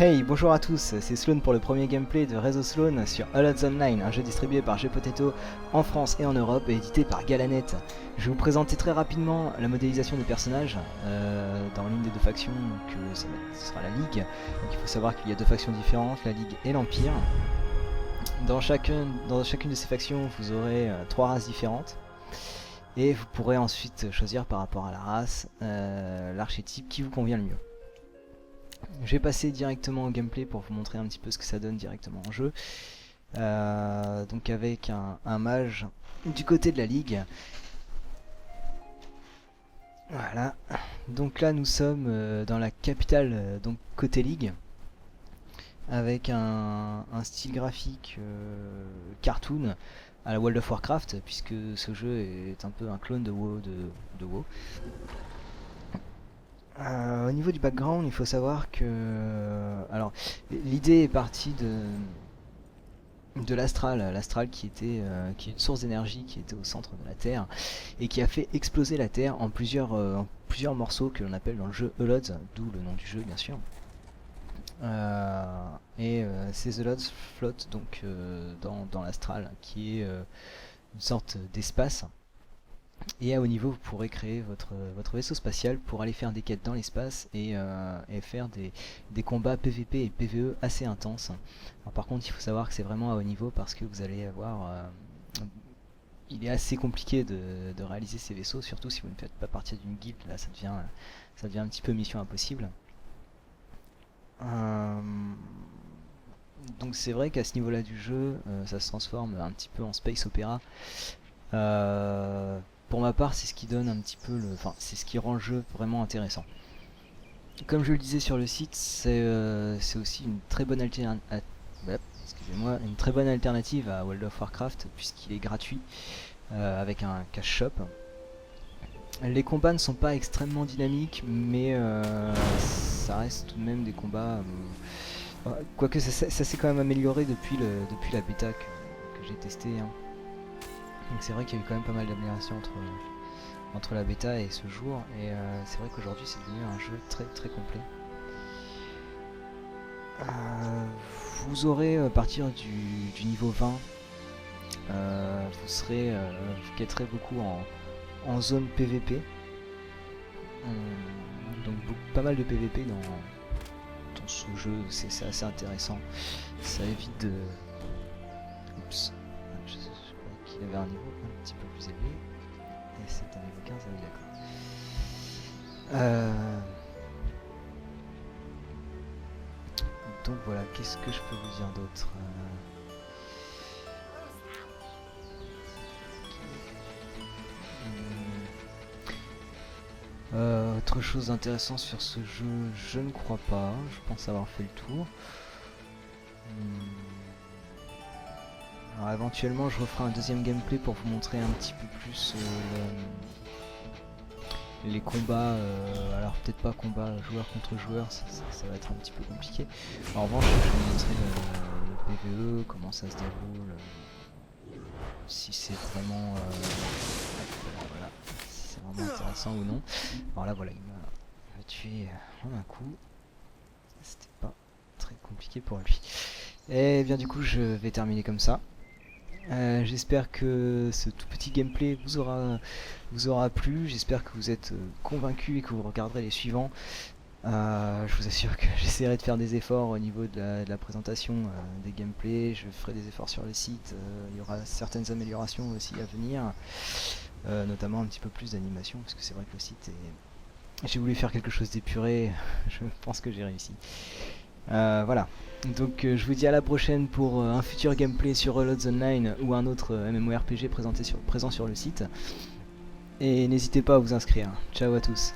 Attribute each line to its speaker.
Speaker 1: Hey, bonjour à tous, c'est Sloan pour le premier gameplay de Réseau Sloan sur Hollows Online, un jeu distribué par GPotato en France et en Europe et édité par Galanet. Je vais vous présenter très rapidement la modélisation des personnages dans l'une des deux factions, ce sera la Ligue. Donc il faut savoir qu'il y a deux factions différentes, la Ligue et l'Empire. Dans chacune de ces factions, vous aurez trois races différentes. Et vous pourrez ensuite choisir par rapport à la race l'archétype qui vous convient le mieux. Je vais passer directement au gameplay pour vous montrer un petit peu ce que ça donne directement en jeu. Donc avec un mage du côté de la Ligue. Voilà. Donc là nous sommes dans la capitale, donc côté Ligue. Avec un style graphique cartoon à la World of Warcraft, puisque ce jeu est un peu un clone de WoW. Au niveau du background, il faut savoir que... alors, l'idée est partie de l'astral qui est une source d'énergie qui était au centre de la Terre et qui a fait exploser la Terre en plusieurs morceaux que l'on appelle dans le jeu Hollows, d'où le nom du jeu bien sûr. Ces Hollows flottent donc dans l'astral, qui est une sorte d'espace. Et à haut niveau, vous pourrez créer votre vaisseau spatial pour aller faire des quêtes dans l'espace et faire des combats PVP et PVE assez intenses. Alors, par contre, il faut savoir que c'est vraiment à haut niveau parce que vous allez avoir... il est assez compliqué de réaliser ces vaisseaux, surtout si vous ne faites pas partie d'une guilde. Là, ça devient un petit peu mission impossible. Donc c'est vrai qu'à ce niveau-là du jeu, ça se transforme un petit peu en space opéra. Pour ma part, c'est ce qui donne un petit peu c'est ce qui rend le jeu vraiment intéressant. Comme je le disais sur le site, c'est aussi une très bonne alternative à World of Warcraft puisqu'il est gratuit avec un cash shop. Les combats ne sont pas extrêmement dynamiques, mais ça reste tout de même des combats. Quoique ça s'est quand même amélioré depuis la bêta que j'ai testé. Hein. Donc c'est vrai qu'il y a eu quand même pas mal d'améliorations entre la bêta et ce jour, et c'est vrai qu'aujourd'hui c'est devenu un jeu très très complet. Vous aurez à partir du niveau 20, vous quêterez beaucoup en zone PVP, donc pas mal de PVP dans ce jeu, c'est assez intéressant, ça évite de... Oups. Je sais pas qu'il avait un niveau un petit peu plus élevé. Et c'est un niveau 15, ah oui d'accord. Donc voilà, qu'est-ce que je peux vous dire d'autre autre chose intéressante sur ce jeu, je ne crois pas. Je pense avoir fait le tour. Alors éventuellement je referai un deuxième gameplay pour vous montrer un petit peu plus les combats, alors peut-être pas combat joueur contre joueur, ça va être un petit peu compliqué. En revanche je vais vous montrer le PVE, comment ça se déroule, si c'est vraiment, voilà, si c'est vraiment intéressant ou non. Alors là voilà, il m'a tué en un coup, c'était pas très compliqué pour lui. Et bien du coup je vais terminer comme ça. J'espère que ce tout petit gameplay vous aura plu, j'espère que vous êtes convaincus et que vous regarderez les suivants. Je vous assure que j'essaierai de faire des efforts au niveau de la présentation des gameplays, je ferai des efforts sur le site, il y aura certaines améliorations aussi à venir, notamment un petit peu plus d'animation, parce que c'est vrai que le site est... J'ai voulu faire quelque chose d'épuré, je pense que j'ai réussi. Voilà, donc je vous dis à la prochaine pour un futur gameplay sur Hollows Online ou un autre MMORPG présent sur le site. Et n'hésitez pas à vous inscrire. Ciao à tous.